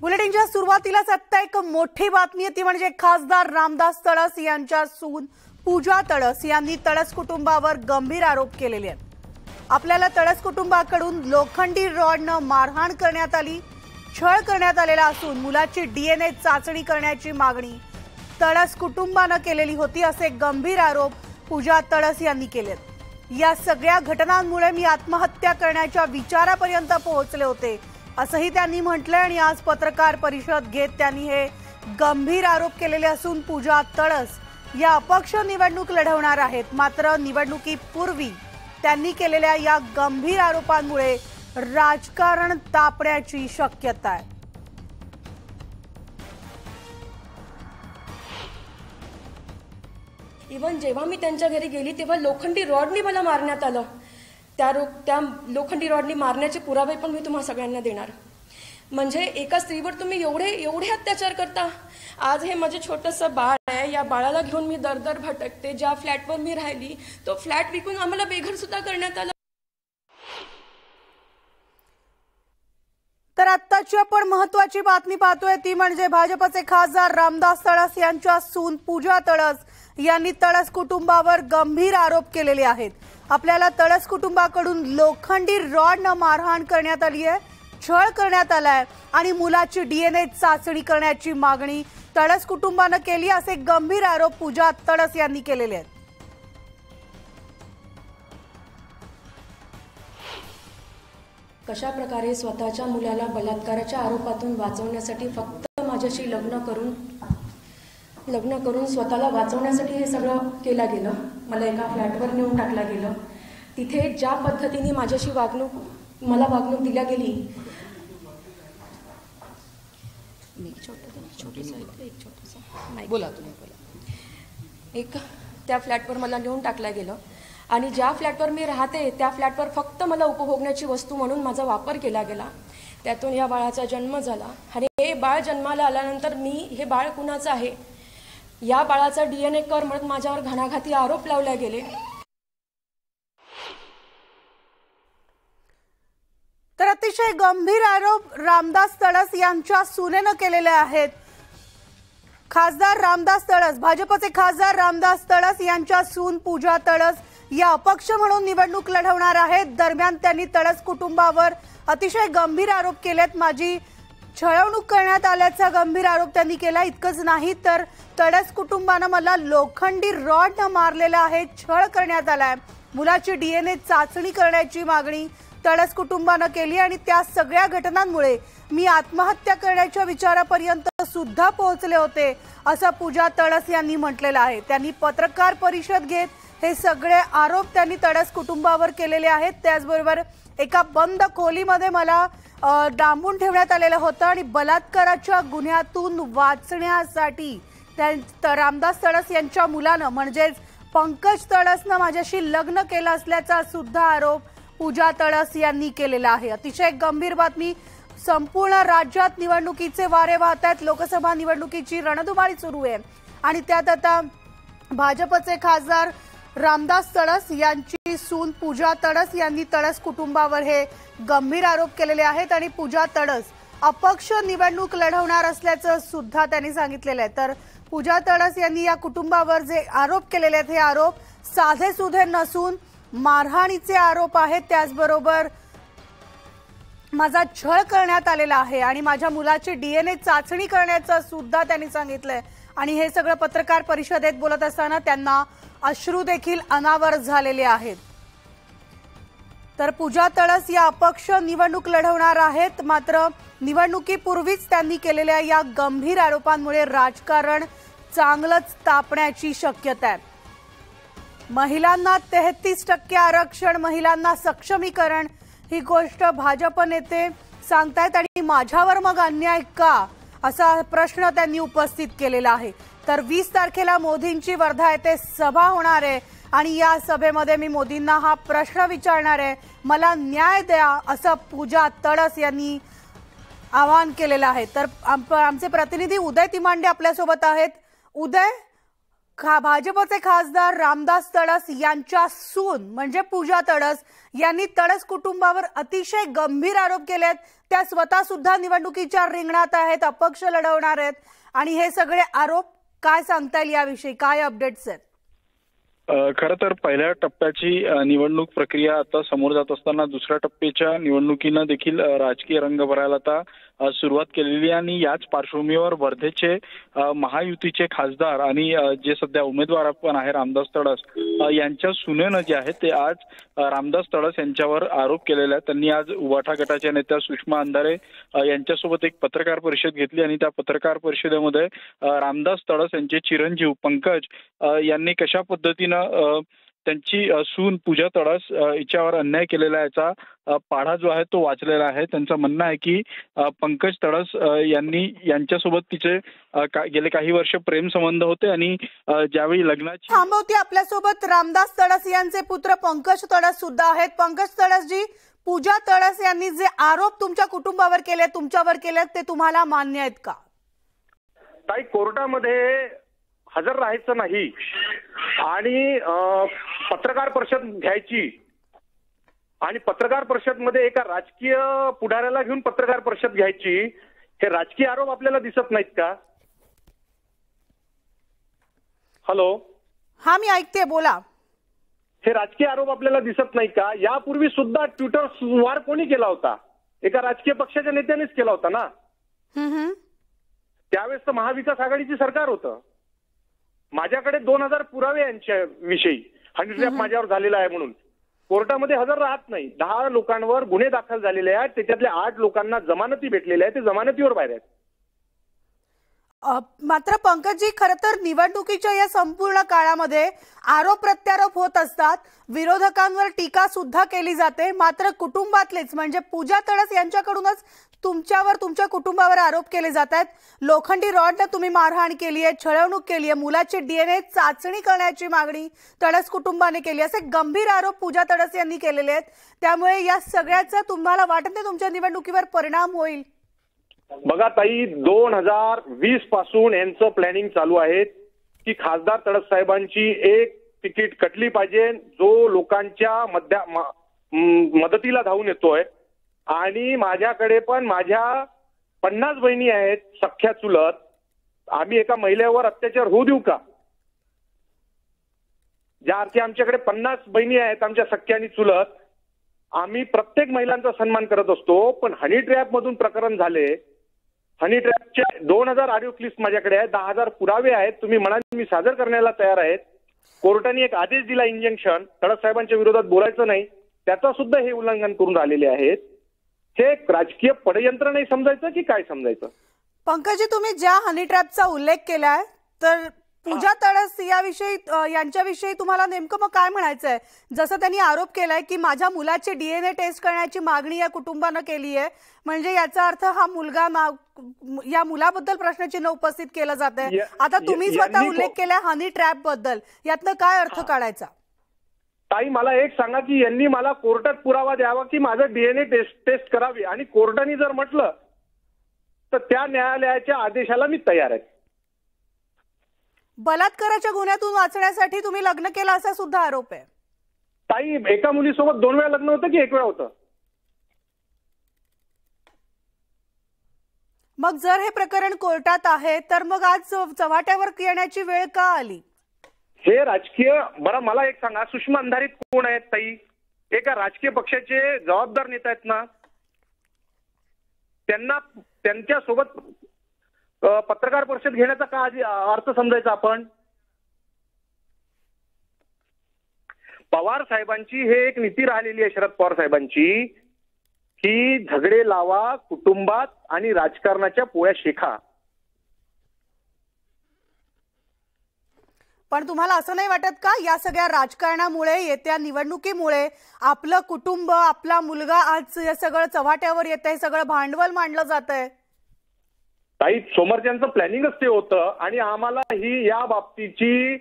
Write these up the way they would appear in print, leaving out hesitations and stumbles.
बुलेटिनच्या सुरुवातीलाच आता एक मोठी बातमी आहे ती म्हणजे खासदार रामदास तळस यांच्या सून पूजा तळस यांनी तळस कुटुंबावर गंभीर आरोप केलेले आहेत। आपल्याला तळस कुटुंबाकडून लोखंडी रॉडने मारहाण करण्यात आली, छळ करण्यात आलेला असून मुलाची डीएनए चाचणी करण्याची मागणी तळस कुटुंबाने केलेली होती असे गंभीर आरोप पूजा तळस यांनी केलेत। या सगळ्या घटनांमुळे मी आत्महत्या करण्याच्या विचारापर्यंत पोहोचले होते असंही त्यांनी म्हटलंय आणि आज पत्रकार परिषद घेत त्यांनी हे गंभीर आरोप केलेले असून पूजा तळस या अपक्ष निवडणूक लढवणार आहेत। मात्र निवडणुकीपूर्वी त्यांनी केलेल्या या गंभीर आरोपांमुळे राजकारण तापण्याची शक्यता आहे। इवन जेव्हा मी त्यांच्या घरी गेली तेव्हा लोखंडी रॉडनी मला मारण्यात आलं। त्या लोखंडी रॉडनी मारण्याचे पुरावे पण मी तुम्हाला सगळ्यांना देणार। म्हणजे एका स्त्रीवर तुम्ही एवढे अत्याचार करता। आज हे माझे छोटंसं बाळ आहे, या बाळाला घेऊन मी दर भटकते। ज्या फ्लॅटवर मी राहिली तो फ्लॅट विकून आम्हाला बेघर सुद्धा करण्यात आलं। तर आत्ताची आपण महत्त्वाची बातमी पाहतोय ती म्हणजे भाजपचे खासदार रामदास तळस यांच्या सून पूजा तळस यांनी तळस कुटुंबावर गंभीर आरोप केलेले आहेत। आपल्याला तळस कुटुंबाकडून लोखंडी रॉडने मारहाण करण्यात आली आहे, छळ करण्यात आलाय आणि मुलाची डीएनए चाचणी करण्याची मागणी तळस कुटुंबाने केली असे गंभीर आरोप पूजा तळस यांनी केलेले आहेत। कशा प्रकारे स्वतःच्या मुलाला बलात्काराच्या आरोपातून वाचवण्यासाठी फक्त माझ्याशी लग्न करून स्वतःला वाचवण्यासाठी हे सगळं केलं गेलं। मला एका फ्लॅटवर नेऊन टाकलं गेलं। तिथे ज्या पद्धतीने माझ्याशी मला वागणूक दिल्या गेली, एक त्या फ्लॅटवर मला नेऊन टाकलं गेलं आणि ज्या फ्लॅटवर मी राहते त्या फ्लॅटवर फक्त मला उपभोगण्याची वस्तू म्हणून माझा वापर केला गेला। त्यातून या बाळाचा जन्म झाला आणि हे बाळ जन्माला आल्यानंतर हे बाळ कुणाचं आहे या बाळाचा डीएनए कर म्हणून माझ्यावर घणाघाती आरोप लावले गेले। तर अतिशय गंभीर आरोप रामदास तळस यांच्या सुनेने केलेले आहेत। खासदार रामदास तळस, भाजपचे खासदार रामदास तळस यांच्या सून पूजा तळस या अपक्ष म्हणून निवडणूक लढवणार आहेत। दरम्यान त्यांनी तळस कुटुंबावर अतिशय गंभीर आरोप केलेत। माझी छळवणूक करण्यात आल्याचा गंभीर आरोप त्यांनी केला। इतकंच नाही तर तळस कुटुंबाने मला लोखंडी रॉडने मारलेला आहे, छळ करण्यात आलाय, मुलाची डीएनए चाचणी करण्याची मागणी तळस कुटुंबाने केली आणि त्या सगळ्या घटनांमुळे मी आत्महत्या करण्याच्या विचारापर्यंत सुद्धा पोहोचले होते असं पूजा तळस यांनी म्हटलेलं आहे। त्यांनी पत्रकार परिषद घेत हे सगळे आरोप त्यांनी तळस कुटुंबावर केलेले आहेत। त्याचबरोबर एका बंद खोलीमध्ये मला डांबून ठेवण्यात आलेलं होतं आणि बलात्काराच्या गुन्ह्यातून वाचण्यासाठी रामदास तळस यांच्या मुलानं म्हणजेच पंकज तळसनं माझ्याशी लग्न केलं असल्याचा सुद्धा आरोप पूजा तळस यांनी केलेला आहे। अतिशय गंभीर बातमी। संपूर्ण राज्यात निवडणुकीचे वारे वाहत आहेत। लोकसभा निवडणुकीची रणधुमाळी सुरू आहे आणि त्यात आता भाजपचे खासदार रामदास तळस यांची सून पूजा तळस यांनी तळस कुटुंबावर हे गंभीर आरोप केलेले आहेत आणि पूजा तळस अपक्ष निवडणूक लढवणार असल्याचं सुद्धा त्यांनी सांगितलेलं आहे। तर पूजा तळस यांनी या कुटुंबावर जे आरोप केलेले आहेत हे आरोप साधेसुधे नसून मारहाणीचे आरोप आहेत। त्याचबरोबर माझा छळ करण्यात आलेला आहे आणि माझ्या मुलाची डीएनए चाचणी करण्याचं सुद्धा त्यांनी सांगितलंय आणि हे सगळं पत्रकार परिषदेत बोलत असताना त्यांना अश्रू देखील अनावर झालेले आहेत। तर पूजा तळस या अपक्ष निवडणूक लढवणार आहेत। मात्र निवडणुकीपूर्वीच त्यांनी केलेल्या या गंभीर आरोपांमुळे राजकारण चांगलंच तापण्याची शक्यता आहे। महिलांना 33% आरक्षण, महिलांना सक्षमीकरण ही गोष्ट भाजप नेते सांगतायत आणि माझ्यावर मग अन्याय का असा प्रश्न त्यांनी उपस्थित केलेला आहे। तर 20 तारखेला मोदींची वर्धा येथे सभा होणार आहे आणि या सभेमध्ये मी मोदींना हा प्रश्न विचारणार आहे, मला न्याय द्या असं पूजा तळस यांनी आवाहन केलेलं आहे। तर आमचे प्रतिनिधी उदय तिमांडे आपल्यासोबत आहेत। उदय, भाजपचे खासदार रामदास तडस यांच्या सून म्हणजे पूजा तडस यांनी तडस कुटुंबावर अतिशय गंभीर आरोप केलेत। त्या स्वतः सुद्धा निवडणुकीच्या रिंगणात आहेत, अपक्ष लढवणार आहेत आणि हे सगळे आरोप काय सांगता येईल याविषयी, काय अपडेट्स आहेत? खरं तर पहिल्या टप्प्याची निवडणूक प्रक्रिया आता समोर जात असताना दुसऱ्या टप्प्याच्या निवडणुकीनं देखील राजकीय रंग भरायला आता सुरुवात केलेली आहे आणि याच पार्श्वभूमीवर वर्धेचे महायुतीचे खासदार आणि जे सध्या उमेदवार पण आहे रामदास तडस यांच्या सुनेनं जे आहे ते आज रामदास तडस यांच्यावर आरोप केलेला आहे। त्यांनी आज उबाठा गटाच्या नेत्या सुषमा अंधारे यांच्यासोबत एक पत्रकार परिषद घेतली आणि त्या पत्रकार परिषदेमध्ये रामदास तडस यांचे चिरंजीव पंकज यांनी कशा पद्धतीनं त्यांची सून पूजा तडस हिच्यावर अन्याय केलेला याचा पाढा जो आहे तो वाचलेला आहे। त्यांचं म्हणणं आहे की पंकज तडस यांच्यासोबत तिचे गेले काही वर्ष प्रेम संबंध होते आणि ज्यावेळी लग्नाची थांबवती आपल्यासोबत रामदास तडस यांचे पुत्र पंकज तडस सुद्धा आहेत। पंकज तडस जी, पूजा तडस यांनी जे आरोप तुमच्या कुटुंबावर केले, तुमच्यावर केले, ते तुम्हाला मान्य आहेत का? ताई, कोर्टामध्ये हजर राहायचं नाही आणि पत्रकार परिषद घ्यायची आणि पत्रकार परिषद मध्ये एका राजकीय पुढाऱ्याला घेऊन पत्रकार परिषद घ्यायची, हे राजकीय आरोप आपल्याला दिसत नाहीत का? हॅलो, हा मी ऐकते, बोला। हे राजकीय आरोप आपल्याला दिसत नाही का? यापूर्वी सुद्धा ट्विटर वार कोणी केला होता? एका राजकीय पक्षाच्या नेत्यानेच केला होता ना। त्यावेळेस तर महाविकास आघाडीची सरकार होतं। माझ्याकडे 2000 पुरावे यांच्या विषयी हनी ट्रॅप माझ्यावर झालेला आहे म्हणून कोर्टामध्ये हजर राहत नाही। 10 लोकांवर गुन्हे दाखल झालेले आहेत, त्याच्यातल्या 8 लोकांना जमानती भेटलेल्या आहेत, ते जमानतीवर बाहेर आहेत। मात्र पंकजी, खरं तर निवडणुकीच्या या संपूर्ण काळामध्ये आरोप प्रत्यारोप होत असतात, विरोधकांवर टीका सुद्धा केली जाते, मात्र कुटुंबातलेच म्हणजे पूजा तडस यांच्याकडूनच तुमच्यावर, तुमच्या कुटुंबावर आरोप केले जात आहेत। लोखंडी रॉडने तुम्ही मारहाण केली आहे, छळवणूक केली आहे, मुलाची DNA चाचणी करण्याची मागणी तडस कुटुंबाने केली, असे गंभीर आरोप पूजा तडस यांनी केलेले आहेत। त्यामुळे या सगळ्याचा तुम्हाला वाटत नाही तुमच्या निवडणुकीवर परिणाम होईल? बघा ताई, 2020 पासून यांचं प्लॅनिंग चालू आहे की खासदार तडस साहेबांची एक तिकीट कटली पाहिजे, जो लोकांच्या मदतीला धावून येतोय। आणि माझ्याकडे पण माझ्या 50 बहिणी आहेत, सख्या चुलत। आम्ही एका महिलेवर अत्याचार होऊ देऊ का? ज्या अर्थी आमच्याकडे 50 बहिणी आहेत आमच्या सख्या आणि चुलत, आम्ही प्रत्येक महिलांचा सन्मान करत असतो। पण हनी ट्रॅप मधून प्रकरण झाले, हनी ट्रॅपचे 2000 ऑडिओ क्लिप्स माझ्याकडे आहेत, 10,000 पुरावे आहेत, तुम्ही म्हणाल मी सादर करण्याला तयार आहेत। कोर्टाने एक आदेश दिला, इंजंक्शन, तडस साहेबांच्या विरोधात बोलायचं नाही, त्याचा सुद्धा हे उल्लंघन करून राहिलेले आहेत। हे राजकीय षडयंत्र नाही समजायचं की काय समजायचं? पंकजी, तुम्ही ज्या हनी ट्रॅपचा उल्लेख केलाय, तर पूजा तडस यांच्याविषयी तुम्हाला नेमकं मग काय म्हणायचंय? जसं त्यांनी आरोप केलाय की माझ्या मुलाचे DNA टेस्ट करण्याची मागणी या कुटुंबानं केली आहे, म्हणजे याचा अर्थ हा मुलगा, या मुलाबद्दल प्रश्नचिन्ह उपस्थित केलं जात आहे। आता तुम्ही स्वतः उल्लेख केलाय हनी ट्रॅप बद्दल, यातनं काय अर्थ काढायचा? ताई, मला एक सांगा की यांनी मला कोर्टात पुरावा द्यावा की माझं DNA टेस्ट करावी, आणि कोर्टाने जर म्हटलं तर त्या न्यायालयाच्या आदेशाला मी तयार आहे। बलात्काराच्या गुन्ह्यातून वाचण्यासाठी तुम्ही लग्न केलं असा सुद्धा आरोप आहे। ताई, एका मुलीसोबत 2 वेळा लग्न होतं की 1 वेळा होतं? मग जर हे प्रकरण कोर्टात आहे तर मग आज चव्हाट्यावर येण्याची वेळ का आली? हे राजकीय, बरं मला एक सांगा, सुषमा अंधारे कोण आहेत ताई? एका राजकीय पक्षाचे जबाबदार नेते आहेत ना, त्यांच्यासोबत पत्रकार परिषद घेण्याचा का अर्थ समजायचा आपण? पवार साहेबांची हे एक नीती राहिलेली आहे, शरद पवार साहेबांची, की झगडे लावा कुटुंबात आणि राजकारणाच्या पोळ्या शेखा। पण तुम्हाला असं नाही वाटत का या सगळ्या राजकारणामुळे, येत्या निवडणुकीमुळे आपलं कुटुंब, आपला मुलगा आज हे सगळं चव्हाट्यावर येतंय, सगळं भांडवल मांडलं जातंय? ताई, समोरच्यांचं प्लॅनिंगच ते होतं आणि आम्हाला ही या बाबतीची,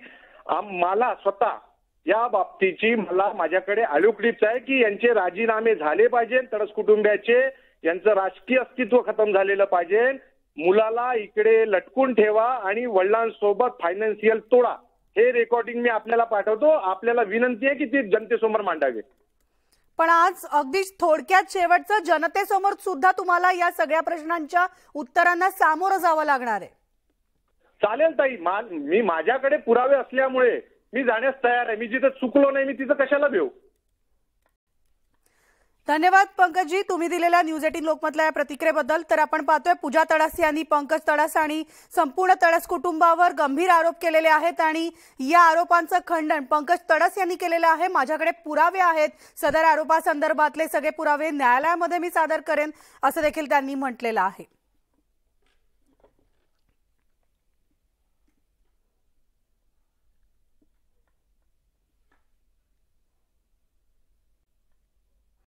मला स्वतः या बाबतीची माझ्याकडे ऑडिओ क्लिप्स आहे की यांचे राजीनामे झाले पाहिजे, तडस कुटुंबियाचे, यांचं राजकीय अस्तित्व खतम झालेलं पाहिजे, मुलाला इकडे लटकून ठेवा आणि वडिलांसोबत फायनान्शियल तोडा, हे रेकॉर्डिंग मी आपल्याला पाठवतो. आपल्याला विनंती आहे की ते जनतेसमोर मांडावे. पण आज अगदी थोडक्यात शेवटचं, जनतेसमोर सुद्धा तुम्हाला या सगळ्या प्रश्नांच्या उत्तरांना सामोरं जावं लागणार आहे. चालेल ताई, मी माझ्याकडे पुरावे असल्यामुळे मी जाण्यास तयार आहे. मी जिथं चुकलो नाही मी तिथं कशाला भेऊ. धन्यवाद पंकजजी, तुम्ही दिलेल्या न्यूज 18 लोकमतला या प्रतिक्रियेबद्दल. तर आपण पाहतोय पूजा तडस यांनी पंकज तडस आणि संपूर्ण तडस कुटुंबावर गंभीर आरोप केलेले आहेत आणि या आरोपांचं खंडन पंकज तडस यांनी केलेलं आहे. माझ्याकडे पुरावे आहेत, सदर आरोपासंदर्भातले सगळे पुरावे न्यायालयामध्ये मी सादर करेन, असं देखील त्यांनी म्हटलेलं आहे.